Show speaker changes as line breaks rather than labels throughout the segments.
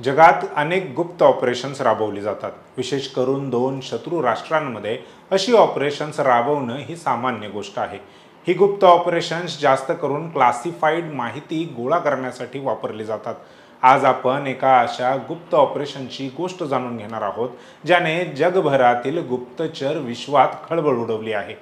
जगात अनेक गुप्त ऑपरेशन्स राबवली जातात। विशेष करून दोन शत्रू राष्ट्रांमध्ये अशी ऑपरेशन्स राबवणं ही सामान्य गोष्ट आहे। ही गुप्त ऑपरेशन्स जास्त करून क्लासिफाईड माहिती गोळा करण्यासाठी वापरली जातात। आज आपण एका अशा गुप्त ऑपरेशनची गोष्ट जाणून घेणार आहोत ज्याने जगभरातील गुप्तचर विश्वात खळबळ उडवली आहे।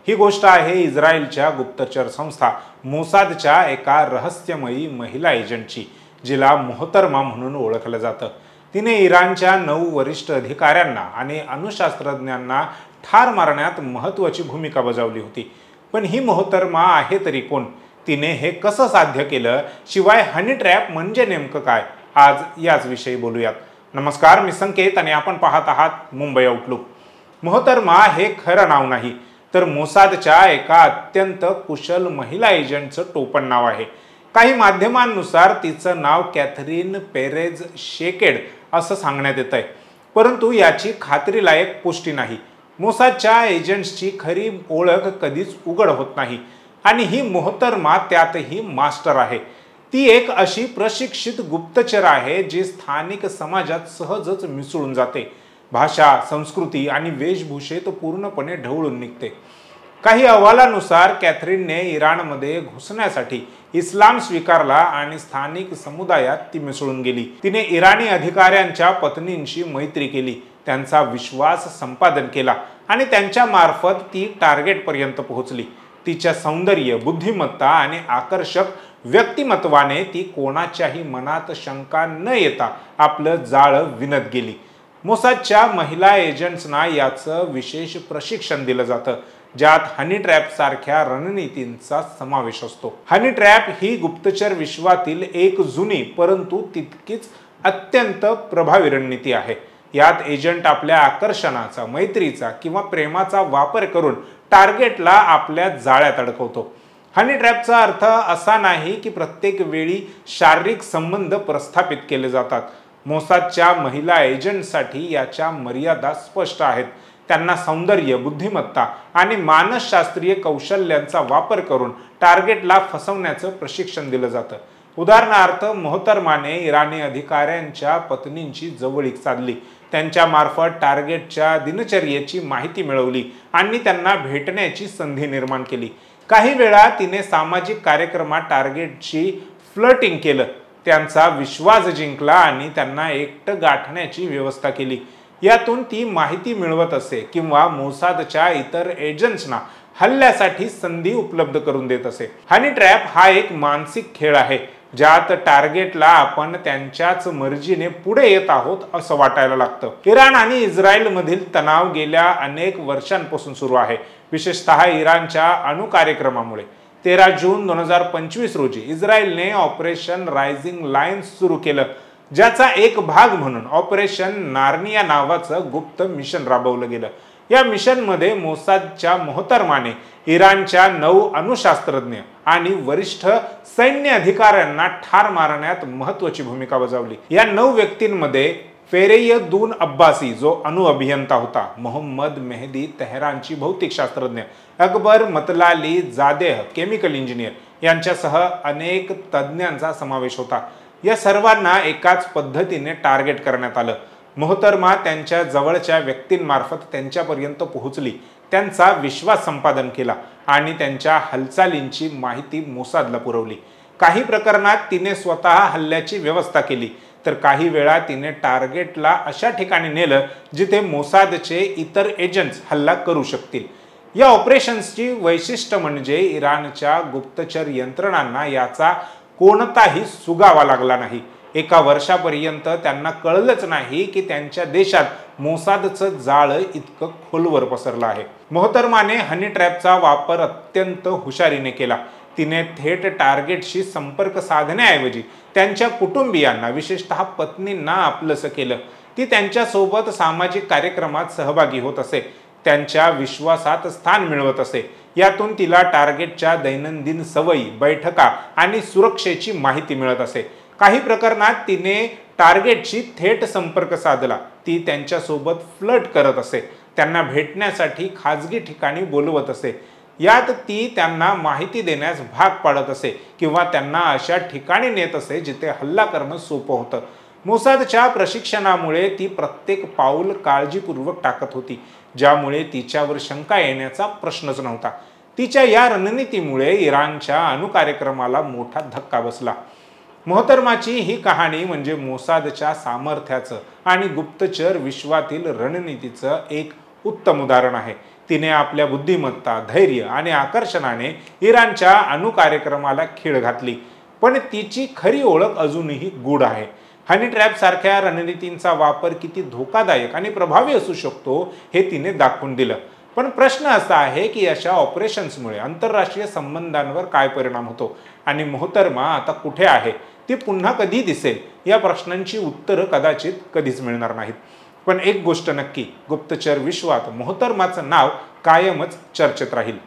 ही गोष्ट आहे इस्रायलच्या गुप्तचर संस्था मोसादच्या एका रहस्यमयी महिला एजंटची, जिला मोहतरमा म्हणून ओळखलं जातं। तिने इराणच्या 9 वरिष्ठ अधिकाऱ्यांना आणि अणुशास्त्रज्ञांना ठार मारण्यात महत्त्वाची भूमिका बजावली होती। पण ही मोहतरमा आहे तरी कोण? तिने हे कसं साध्य केलं? शिवाय हनी ट्रॅप म्हणजे नेमकं काय? आज याच विषयी बोलूयात। नमस्कार, मी संकेत आणि आपण पाहत आहात मुंबई आउटलुक। मोहतरमा हे खरं नाव नाही, तर मोसादच्या एका अत्यंत कुशल महिला एजंटचं टोपण नाव आहे। काही माध्यमांनुसार तिचं नाव कॅथरीन पेरेज शेकेड असं सांगण्यात येत आहे, परंतु याची खात्रीलायक पुष्टी नाही। मोसादच्या एजंट्सची खरी ओळख कधीच उघड होत नाही आणि ही मोहतरमा त्यातही मास्टर आहे। ती एक अशी प्रशिक्षित गुप्तचर आहे जी स्थानिक समाजात सहजच मिसळून जाते। भाषा, संस्कृती आणि वेशभूषेत पूर्णपणे ढवळून निघते। काही अहवालानुसार कॅथरीनने इराणमध्ये घुसण्यासाठी इस्लाम स्वीकारला आणि स्थानिक समुदायात ती मिसळून गेली। तिने इराणी अधिकाऱ्यांच्या पत्नींशी मैत्री केली, त्यांचा विश्वास संपादन केला आणि त्यांच्या मार्फत ती टार्गेटपर्यंत पोहोचली। तिच्या सौंदर्य, बुद्धिमत्ता आणि आकर्षक व्यक्तिमत्वाने ती कोणाच्याही मनात शंका न येता आपलं जाळं विणत गेली। मोसादच्या महिला एजंट्सना याचं विशेष प्रशिक्षण दिलं जातं, ज्यात हनी ट्रॅप सारख्या रणनीतींचा समावेश असतो। हनी ट्रॅप ही गुप्तचर विश्वातील एक जुनी परंतु तितकीच अत्यंत प्रभावी रणनीती आहे। यात एजंट आपल्या आकर्षणाचा, मैत्रीचा किंवा प्रेमाचा वापर करून टार्गेटला आपल्या जाळ्यात अडकवतो। हनी ट्रॅपचा अर्थ असा नाही की प्रत्येक वेळी शारीरिक संबंध प्रस्थापित केले जातात। मोसादच्या महिला एजंटसाठी याच्या मर्यादा स्पष्ट आहेत। त्यांना सौंदर्य, बुद्धिमत्ता आणि मानसशास्त्रीय कौशल्यांचा वापर करून टार्गेटला फसवण्याचं प्रशिक्षण दिलं जातं। उदाहरणार्थ, मोहतरमाने इराणी अधिकाऱ्यांच्या पत्नींची जवळीक साधली, त्यांच्या मार्फत टार्गेटच्या दिनचर्येची माहिती मिळवली आणि त्यांना भेटण्याची संधी निर्माण केली। काही वेळा तिने सामाजिक कार्यक्रमात टार्गेटशी फ्लर्टिंग केलं, त्यांचा विश्वास जिंकला आणि त्यांना एकटं गाठण्याची व्यवस्था केली। यातून ती माहिती मिळवत असे किंवा मोसादच्या इतर एजंट्सना हल्ल्यासाठी संधी उपलब्ध करून देत असे। हनी ट्रॅप हा एक मानसिक खेळ आहे, ज्यात टार्गेटला आपण त्यांच्याच मर्जीने पुढे येत आहोत असं वाटायला लागतं। इराण आणि इस्रायल मधील तणाव गेल्या अनेक वर्षांपासून सुरू आहे, विशेषतः इराणच्या अणु कार्यक्रमामुळे। 13 जून 2025 रोजी इस्रायलने ऑपरेशन रायझिंग लायन सुरू केलं, ज्याचा एक भाग म्हणून ऑपरेशन नार्निया नावाचं गुप्त मिशन राबवलं गेलं। या मिशनमध्ये मोसादच्या मोहतरमाने इराणच्या 9 अणुशास्त्रज्ञ आणि वरिष्ठ सैन्य अधिकाऱ्यांना ठार मारण्यात महत्त्वाची भूमिका बजावली। या 9 व्यक्तींमध्ये फेरेयदून अब्बासी, जो अणु अभियंता होता, मोहम्मद मेहदी तेहरानची भौतिकशास्त्रज्ञ, अकबर मतलाली जादेह केमिकल इंजिनियर यांच्यासह अनेक तज्ज्ञांचा समावेश होता। या सर्वांना एकाच पद्धतीने टार्गेट करण्यात आलं। मोहतरमा त्यांच्या जवळच्या व्यक्तींमार्फत त्यांच्यापर्यंत पोहोचली, त्यांचा विश्वास संपादन केला आणि त्यांच्या हालचालींची माहिती मोसादला पुरवली। काही प्रकरणात तिने स्वतः हल्ल्याची व्यवस्था केली, तर काही वेळा तिने टार्गेटला अशा ठिकाणी नेलं जिथे मोसादचे इतर एजंट्स हल्ला करू शकतील। या ऑपरेशन्सची वैशिष्ट्य म्हणजे इराणच्या गुप्तचर यंत्रणांना याचा कोणताही सुगावा लागला नाही। एका वर्षापर्यंत त्यांना कळलंच नाही की त्यांच्या देशात मोसादचं जाळं इतकं खोलवर पसरलं आहे। मोहतरमाने हनी ट्रॅपचा वापर अत्यंत हुशारीने केला। तिने थेट टार्गेटशी संपर्क साधण्याऐवजी त्यांच्या कुटुंबियांना, विशेषतः पत्नींना आपलंसं केलं। ती त्यांच्यासोबत सामाजिक कार्यक्रमात सहभागी होत असे, त्यांच्या विश्वासात स्थान मिळवत असे। यातून तिला टार्गेटच्या दैनंदिन सवयी, बैठका आणि सुरक्षेची माहिती मिळत असे। काही प्रकरणात तिने टार्गेटशी थेट संपर्क साधला, ती त्यांच्यासोबत फ्लर्ट करत असे, त्यांना भेटण्यासाठी खाजगी ठिकाणी बोलवत असे। यात ती त्यांना माहिती देण्यास भाग पाडत असे किंवा त्यांना अशा ठिकाणी नेत असे जिथे हल्ला करणं सोपं होतं। मोसादच्या प्रशिक्षणामुळे ती प्रत्येक पाऊल काळजीपूर्वक टाकत होती, ज्यामुळे तिच्यावर शंका येण्याचा प्रश्नच नव्हता. तिच्या या रणनीतीमुळे इराणच्या अणुकार्यक्रमाला मोठा धक्का बसला. मोहतरमाची ही कहाणी म्हणजे मोसादच्या सामर्थ्याचं आणि गुप्तचर विश्वातील रणनीतीचं एक उत्तम उदाहरण आहे. तिने आपल्या बुद्धिमत्ता, धैर्य आणि आकर्षणाने इराणच्या अणुकार्यक्रमाला खीळ घातली. पण तिची खरी ओळख अजूनही गूढ आहे. हनी ट्रॅप सारख्या रणनीतींचा वापर किती धोकादायक आणि प्रभावी असू शकतो हे तिने दाखवून दिलं. पण प्रश्न असा आहे की अशा ऑपरेशन्समुळे आंतरराष्ट्रीय संबंधांवर काय परिणाम होतो आणि मोहतरमा आता कुठे आहे, ती पुन्हा कधी दिसेल, या प्रश्नांची उत्तरं कदाचित कधीच मिळणार नाहीत. पण एक गोष्ट नक्की, गुप्तचर विश्वात मोहतरमाचं नाव कायमच चर्चेत राहील.